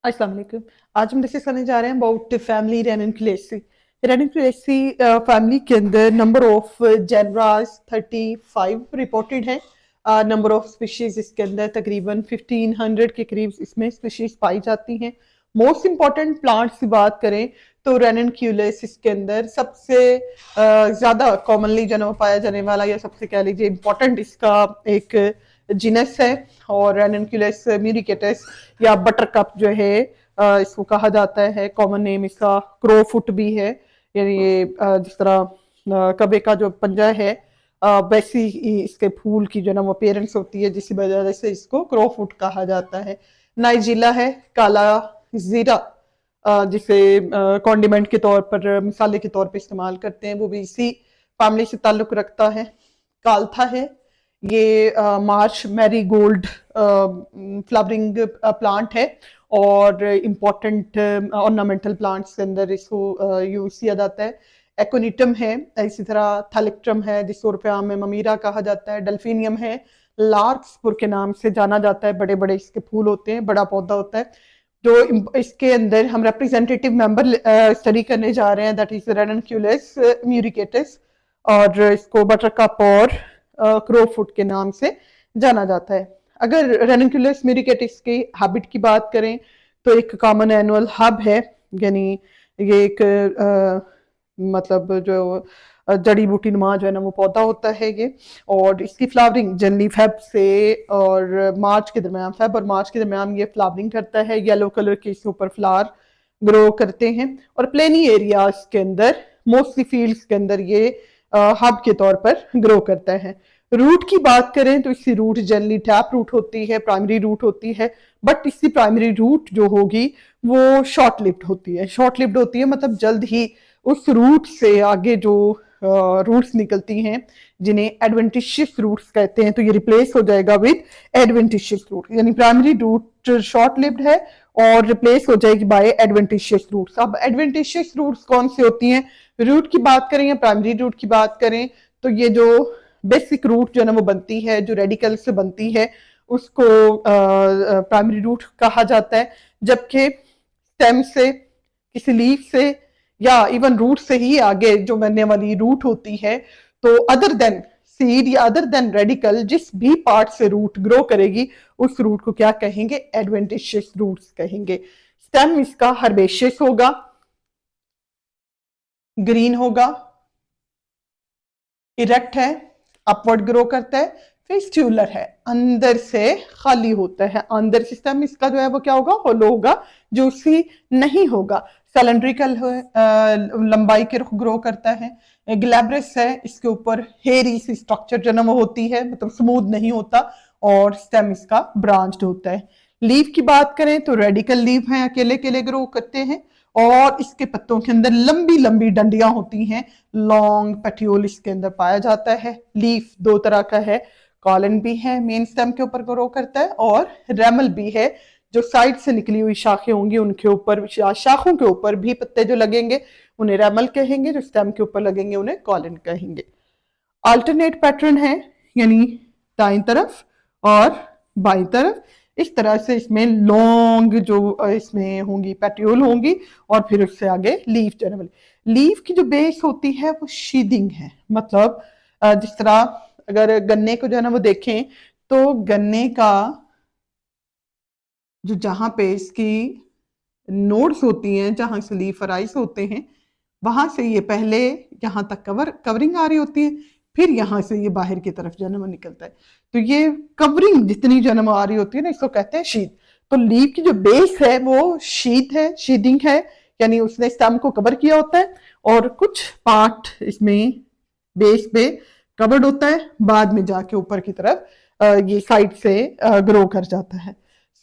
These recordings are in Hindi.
अस्सलाम वालेकुम। आज हम डिस्कस करने जा रहे हैं अबाउट फैमिली रेनिनकुलेसी। रेनिनकुलेसी फैमिली के अंदर नंबर ऑफ जेनरास 35 रिपोर्टेड है। नंबर ऑफ स्पीशीज इसके अंदर तकरीबन 1500 के करीब इसमें स्पीशीज पाई जाती हैं। मोस्ट इंपॉर्टेंट प्लांट्स की बात करें तो रेनिनकुलेस इसके अंदर सबसे ज़्यादा कॉमनली जन्म पाया जाने वाला या सबसे कह लीजिए इंपॉर्टेंट इसका एक जीनस है। और रेनिनकुलेस म्यूरिकेटस या बटर कप जो है इसको कहा जाता है। कॉमन नेम इसका क्रो फुट भी है। यानी ये जिस तरह कबे का जो पंजा है वैसी ही इसके फूल की जो ना वो पेरेंट्स होती है, जिस वजह से इसको क्रो फुट कहा जाता है। नाइजीला है काला जीरा, जिसे कॉन्डिमेंट के तौर पर मसाले के तौर पर इस्तेमाल करते हैं, वो भी इसी फैमिली से ताल्लुक रखता है। काल्था है, ये मार्च मैरीगोल्ड फ्लावरिंग प्लांट है और इम्पॉर्टेंट ऑर्नामेंटल प्लांट्स के अंदर इसको यूज किया जाता है। एकोनिटम है, इसी तरह थैलिक्ट्रम है जिसको उर्फियाम में ममीरा कहा जाता है। डेल्फिनियम है, लार्क्सपुर के नाम से जाना जाता है। बड़े बड़े इसके फूल होते हैं, बड़ा पौधा होता है। जो इसके अंदर हम रिप्रेजेंटेटिव मेंबर स्टडी करने जा रहे हैं, दैट इज रेनिनकुलेस म्यूरिकेटस, और इसको बटरकप और क्रोफुट के नाम से जाना जाता है। अगर रेनिनकुलेस म्यूरिकेटस की हैबिट की बात करें तो एक कॉमन एनुअल हब है, यानी ये एक मतलब जो जड़ी बूटी नुमा जो है ना वो पौधा होता है ये। और इसकी फ्लावरिंग जनरली फेब से और मार्च के दरमियान, फेब और मार्च के दरमियान ये फ्लावरिंग करता है। येलो कलर के इसके ऊपर फ्लावर ग्रो करते हैं और प्लेनी एरियाज के अंदर, मोस्टली फील्ड्स के अंदर ये हब के तौर पर ग्रो करता है। रूट की बात करें तो इसकी रूट जनरली टैप रूट होती है, प्राइमरी रूट होती है। बट इसकी प्राइमरी रूट जो होगी वो शॉर्ट लिव्ड होती है। शॉर्ट लिव्ड होती है मतलब जल्द ही उस रूट से आगे जो रूट्स निकलती हैं, जिन्हें एडवेंटिशियस रूट्स कहते हैं, तो ये रिप्लेस हो जाएगा विद एडवेंटिशियस रूट। यानी प्राइमरी रूट शॉर्ट लिव्ड है और रिप्लेस हो जाएगी बाय एडवेंटिशियस रूट्स। अब एडवेंटिशियस रूट्स कौन सी होती हैं? रूट की बात करें या प्राइमरी रूट की बात करें तो ये जो बेसिक रूट जो है ना वो बनती है, जो रेडिकल से बनती है, उसको प्राइमरी रूट कहा जाता है। जबकि स्टेम से, किसी लीफ से या इवन रूट से ही आगे जो बनने वाली रूट होती है, तो अदर देन सीड या अदर देन रेडिकल जिस भी पार्ट से रूट ग्रो करेगी उस रूट को क्या कहेंगे? एडवेंटिशियस रूट्स कहेंगे। स्टेम इसका हर्बेशियस होगा, ग्रीन होगा, इरेक्ट है, अपवर्ड ग्रो करता है, फिस्ट्यूलर है, अंदर से खाली होता है। अंदर सिस्टम इसका जो है वो क्या होगा? होलो होगा, जूसी नहीं होगा। सिलेंड्रिकल लंबाई के रुख ग्रो करता है। ग्लैब्रस है, इसके ऊपर हेरी सी स्ट्रक्चर जन्म होती है, मतलब स्मूथ नहीं होता। और स्टेम इसका ब्रांच्ड होता है। लीफ की बात करें तो रेडिकल लीफ है, अकेले अकेले ग्रो करते हैं और इसके पत्तों के अंदर लंबी लंबी डंडियां होती हैं। लॉन्ग पेट्यूल इसके अंदर पाया जाता है। लीफ दो तरह का है, कॉलन भी है, मेन स्टेम के ऊपर ग्रो करता है, और रेमल भी है, जो साइड से निकली हुई शाखें होंगी उनके ऊपर, शाखों के ऊपर भी पत्ते जो लगेंगे उन्हें रेमल कहेंगे, जो स्टेम के ऊपर लगेंगे उन्हें कॉलन कहेंगे। अल्टरनेट पैटर्न है, यानी दाईं तरफ और बाईं तरफ, इस तरह से इसमें लॉन्ग जो इसमें होंगी पेट्यूल होंगी और फिर उससे आगे लीफ जनरल। लीफ की जो बेस होती है वो शीदिंग है, मतलब जिस तरह अगर गन्ने को जो है ना वो देखें तो गन्ने का जो जहां पे इसकी नोड्स होती हैं, जहां से लीफ अराइज होते हैं, वहां से ये पहले यहाँ तक कवरिंग आ रही होती है, फिर यहाँ से ये बाहर की तरफ जन्म निकलता है। तो ये कवरिंग जितनी जन्म आ रही होती है ना, इसको कहते हैं शीत। तो लीफ की जो बेस है वो शीत है, शीदिंग है, यानी उसने स्टेम को कवर किया होता है और कुछ पार्ट इसमें बेस पे कवर्ड होता है, बाद में जाके ऊपर की तरफ ये साइड से ग्रो कर जाता है।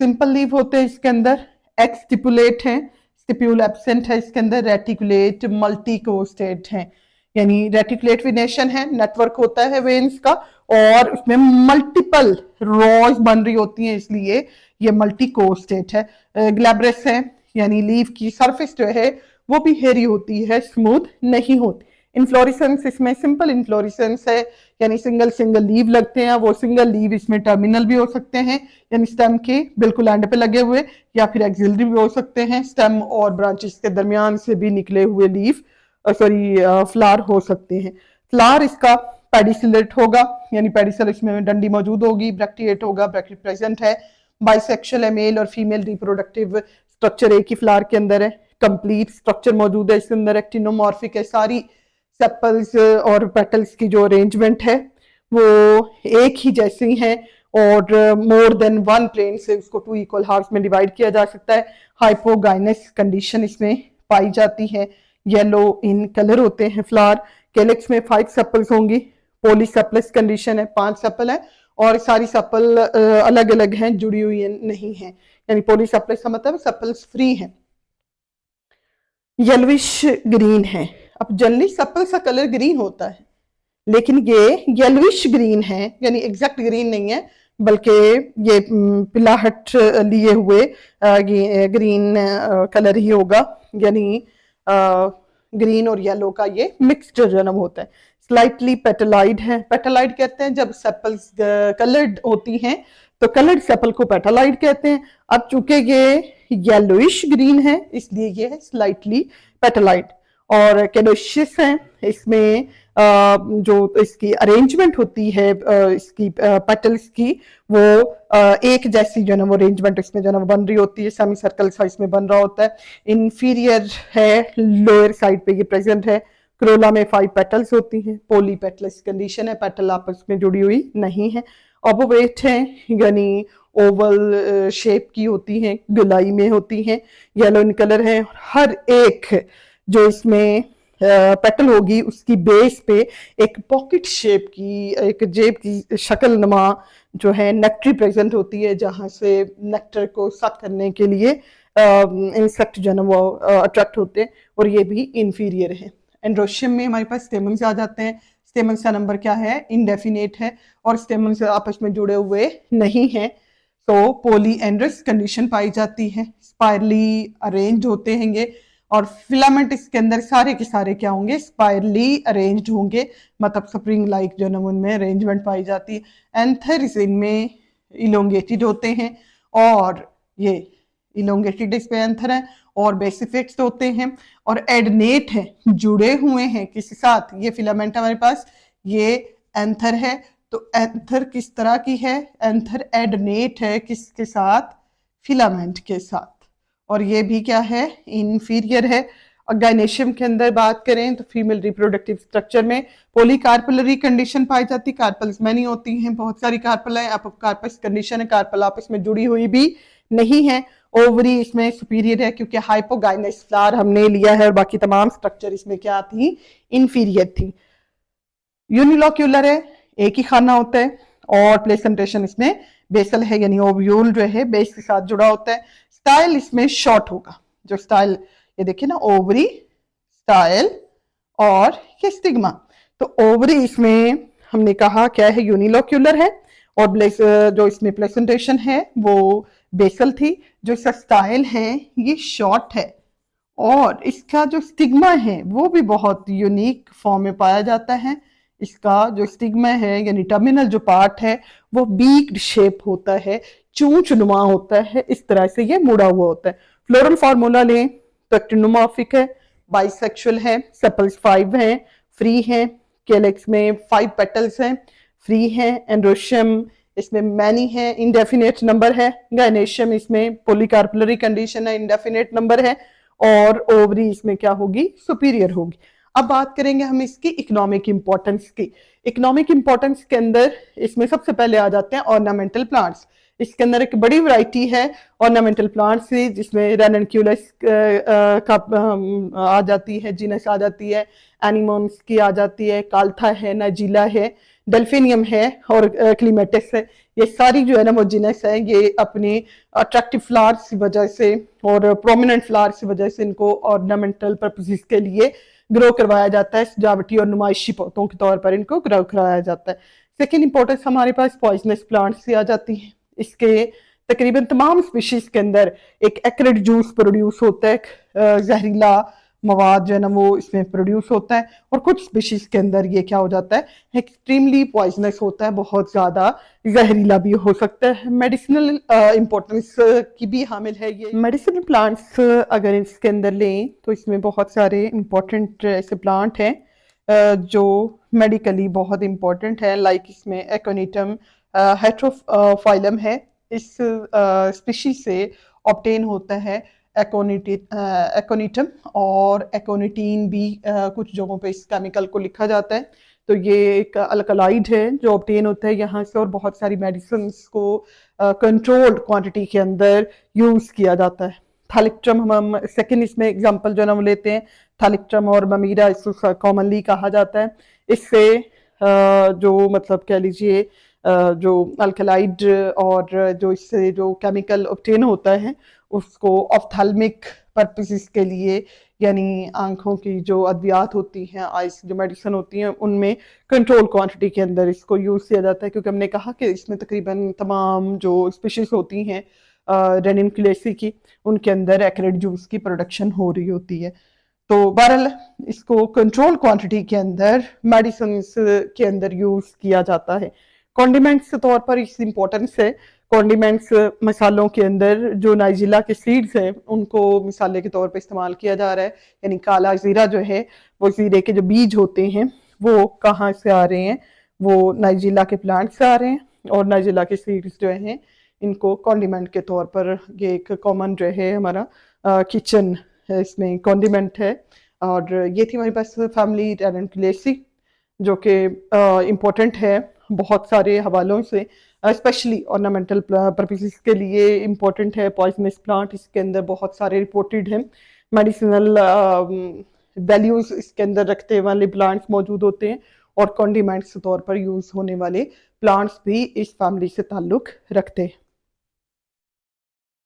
सिंपल लीफ होते हैं इसके अंदर, एक्स स्टिपुलेट है, स्टिप्यूल एब्सेंट है इसके अंदर, रेटिकुलेट मल्टी कोस्टेड है, यानी रेटिकुलेट वेनेशन है, नेटवर्क होता है वेन्स का और उसमें मल्टीपल रॉज बन रही होती हैं, इसलिए ये मल्टी कोस्टेड है। ग्लैब्रस है, यानी लीफ की सरफेस जो है वो भी हेरी होती है, स्मूथ नहीं होती। इन्फ्लोरेसेंस इसमें सिंपल इन्फ्लोरेसेंस है, यानी सिंगल सिंगल लीव लगते हैं। वो सिंगल लीव इसमें टर्मिनल भी हो सकते हैं, यानी स्टेम के बिल्कुल एंड पे लगे हुए, या फिर एक्सिलरी भी हो सकते हैं, स्टेम और ब्रांचेस के दरमियान से भी निकले हुए लीव फ्लावर हो सकते हैं। फ्लावर इसका पेडिसिलेट होगा, यानी पेडिसल इसमें डंडी मौजूद होगी, ब्रैक्टिएट होगा, ब्रैक्ट प्रेजेंट है, बाइसेक्सुअल है, मेल और फीमेल रिप्रोडक्टिव स्ट्रक्चर एक ही फ्लावर के अंदर है, कंप्लीट स्ट्रक्चर मौजूद है इसके अंदर, एक्टिनोमॉर्फिक है, सारी सेपल्स और पेटल्स की जो अरेंजमेंट है वो एक ही जैसी हैं, और मोर देन वन प्लेन से उसको टू इक्वल हार्स में डिवाइड किया जा सकता है। हाइपोगाइनस कंडीशन इसमें पाई जाती है, येलो इन कलर होते हैं फ्लावर। कैलिक्स में 5 सेपल्स होंगी, पॉलीसेपलस कंडीशन है, 5 सेपल है, और सारी सेपल अलग अलग हैं, जुड़ी हुई नहीं है, यानी पॉलीसेपलस का मतलब सेपल्स फ्री है। येलोविश ग्रीन है। अब जनरली सेपल्स का कलर ग्रीन होता है, लेकिन ये येलोविश ग्रीन है, यानी एग्जैक्ट ग्रीन नहीं है, बल्कि ये पिलाहट लिए हुए ग्रीन कलर ही होगा, यानी ग्रीन और येलो का ये मिक्स्ड जन्म होता है। स्लाइटली पेटलाइड है, पेटलाइड कहते हैं जब सेपल्स कलर्ड होती हैं, तो कलर्ड सेपल को पेटलाइड कहते हैं। अब चूंकि ये येलोइश ग्रीन है, इसलिए ये है स्लाइटली पेटलाइड। और कैडोशियस है, इसमें जो इसकी अरेंजमेंट होती है इसकी पेटल्स की, वो एक जैसी जो है ना वो अरेंजमेंट इसमें जो है ना बन रही होती है, सेमी सर्कल साइज में बन रहा होता है। इन्फीरियर है, लोअर साइड पे ये प्रेजेंट है। क्रोला में 5 पेटल्स होती हैं, पोली पेटल्स कंडीशन है, पेटल आपस में जुड़ी हुई नहीं है। ओबोवेट है, यानी ओवल शेप की होती हैं, गुलाई में होती हैं, येलो इन कलर है। हर एक जो इसमें पेटल होगी उसकी बेस पे एक पॉकेट शेप की, एक जेब की शक्ल नुमा जो है नेक्ट्री प्रेजेंट होती है, जहां से नेक्टर को सक करने के लिए इंसेक्ट जो है ना वो अट्रैक्ट होते हैं, और ये भी इंफीरियर है। एंड्रोशियम में हमारे पास स्टेमन्स आ जाते हैं। स्टेमन्स का नंबर क्या है? इनडेफिनेट है, और स्टेमन्स आपस में जुड़े हुए नहीं हैं, तो पोलीएंड्रस कंडीशन पाई जाती है। स्पाइरली अरेंज होते हैं ये, और फिलामेंट इसके अंदर सारे के सारे क्या होंगे? स्पाइरली अरेंज्ड होंगे, मतलब स्प्रिंग लाइक जो है उनमें अरेंजमेंट पाई जाती है। एंथर्स इनमें इलोंगेटेड होते हैं, और ये इलोंगेटेड इस पे एंथर है, और बेसिफिक्स होते हैं, और एडनेट है, जुड़े हुए हैं किस साथ? ये फिलामेंट हमारे पास ये एंथर है, तो एंथर किस तरह की है? एंथर एडनेट है, किसके साथ? फिलामेंट के साथ। और ये भी क्या है? इंफीरियर है। और गायनेशियम के अंदर बात करें तो फीमेल रिप्रोडक्टिव स्ट्रक्चर में पॉलीकार्पलरी कंडीशन पाई जाती है। कार्पल्स में नहीं होती हैं, बहुत सारी कार्पल है, अपोकार्पस कंडीशन है, कार्पल आपस में जुड़ी हुई भी नहीं है। ओवरी इसमें सुपीरियर है, क्योंकि हाइपोगाइनस फ्लावर हमने लिया है, और बाकी तमाम स्ट्रक्चर इसमें क्या थी? इंफीरियर थी। यूनिलोक्यूलर है, एक ही खाना होता है, और प्लेसेंटेशन इसमें बेसल है, यानी ओव्यूल जो है बेस के साथ जुड़ा होता है। स्टाइल इसमें शॉर्ट होगा, जो स्टाइल ये देखिए ना, ओवरी, स्टाइल और ये स्टिग्मा। तो ओवरी इसमें हमने कहा क्या है? यूनिलोक्यूलर है, और जो इसमें प्लेसेंटेशन है वो बेसल थी। जो इसका स्टाइल है ये शॉर्ट है, और इसका जो स्टिग्मा है वो भी बहुत यूनिक फॉर्म में पाया जाता है। इसका जो स्टिग्मा है, यानी टर्मिनल जो पार्ट है, वो बीक्ड शेप होता है, चूंच नुमा होता है, इस तरह से ये मुड़ा हुआ होता है। फ्लोरल फार्मूला लें तो एक्टिनोमॉर्फिक है, बाइसेक्सुअल है, सेपल्स 5 हैं, फ्री हैं। कैलिक्स में 5 पेटल्स हैं, फ्री हैं। एंड्रोशियम इसमें मैनी है, इंडेफिनेट नंबर है। गायनेशियम इसमें पॉलीकार्पलरी कंडीशन है, इंडेफिनेट नंबर है। और ओवरी इसमें क्या होगी? सुपीरियर होगी। अब बात करेंगे हम इसकी इकोनॉमिक इंपॉर्टेंस की। इकोनॉमिक इंपॉर्टेंस के अंदर इसमें सबसे पहले आ जाते हैं ऑर्नामेंटल प्लांट्स। इसके अंदर एक बड़ी वैरायटी है ऑर्नामेंटल प्लांट्स की, जिसमें रेननक्यूलस का आ जाती है, जीनस आ जाती है, एनिमोन्स की आ जाती है, काल्था है, नाजिला है, डेल्फिनियम है, और क्लीमेटिस है। ये सारी जो है ना वो जीनस है, ये अपने अट्रैक्टिव फ्लावर्स की वजह से और प्रोमिनेंट फ्लावर्स की वजह से इनको ऑर्नामेंटल पर्पसेस के लिए ग्रो करवाया जाता है, सजावटी और नुमाइशी पौधों के तौर पर इनको ग्रो कराया जाता है। सेकेंड इंपॉर्टेंस हमारे पास पॉइजनस प्लांट्स से आ जाती है। इसके तकरीबन तमाम स्पीशीज के अंदर एक एक्रिड जूस प्रोड्यूस होता है, जहरीला मवाद जो है ना वो इसमें प्रोड्यूस होता है, और कुछ स्पीशीज के अंदर ये क्या हो जाता है, एक्सट्रीमली पॉइजनस होता है, बहुत ज़्यादा जहरीला भी हो सकता है, मेडिसिनल इम्पोर्टेंस की भी हामिल है ये। मेडिसिनल प्लांट्स अगर इसके अंदर लें तो इसमें बहुत सारे इम्पोर्टेंट ऐसे प्लांट हैं जो मेडिकली बहुत इम्पोर्टेंट है, लाइक इसमें एकोनिटम हेट्रोफाइलम है, इस स्पीशीज से ऑब्टेन होता है एकोनिटम, और एकोनिटीन भी कुछ जगहों पे इस केमिकल को लिखा जाता है। तो ये एक अल्कलाइड है जो ऑब्टेन होता है यहाँ से, और बहुत सारी मेडिसिन को कंट्रोल्ड क्वांटिटी के अंदर यूज किया जाता है। थैलिक्ट्रम हम सेकंड इसमें एग्जांपल जो है ना वो लेते हैं, थैलिक्ट्रम और ममीरा इसको कॉमनली कहा जाता है। इससे जो मतलब कह लीजिए जो अल्कलाइड और जो इससे जो केमिकल ऑब्टेन होता है उसको ऑफ्थेल्मिक पर्पसेस के लिए, यानी आंखों की जो अद्वियात होती हैं, आइस जो मेडिसिन होती हैं, उनमें कंट्रोल क्वांटिटी के अंदर इसको यूज़ किया जाता है, क्योंकि हमने कहा कि इसमें तकरीबन तमाम जो स्पीशीज होती हैं रेनिनकुलेसी की, उनके अंदर एक्रिड जूस की प्रोडक्शन हो रही होती है। तो बहरहाल इसको कंट्रोल क्वांटिटी के अंदर मेडिसिन के अंदर यूज किया जाता है। कॉन्डिमेंट्स के तौर पर इसकी इम्पोर्टेंस है। कॉन्डिमेंट्स मसालों के अंदर जो नाइजीला के सीड्स हैं उनको मिसाले के तौर पर इस्तेमाल किया जा रहा है, यानी काला जीरा जो है वो जीरे के जो बीज होते हैं वो कहाँ से आ रहे हैं, वो नाइजीला के प्लांट से आ रहे हैं, और नाइजीला के सीड्स जो हैं इनको कॉन्डिमेंट के तौर पर ये एक कॉमन जो है हमारा किचन इसमें कॉन्डिमेंट है। और ये थी हमारे पास फैमिली रेनिनकुलेसी जो कि इम्पोर्टेंट है बहुत सारे हवालों से, स्पेशली ऑर्नामेंटल पर्पसेस के लिए इम्पोर्टेंट है। पॉइजनस प्लांट इसके अंदर बहुत सारे रिपोर्टेड हैं, मेडिसिनल वैल्यूज इसके अंदर रखते वाले प्लांट्स मौजूद होते हैं, और कॉन्डिमेंट्स के तौर पर यूज़ होने वाले प्लांट्स भी इस फैमिली से ताल्लुक़ रखते हैं।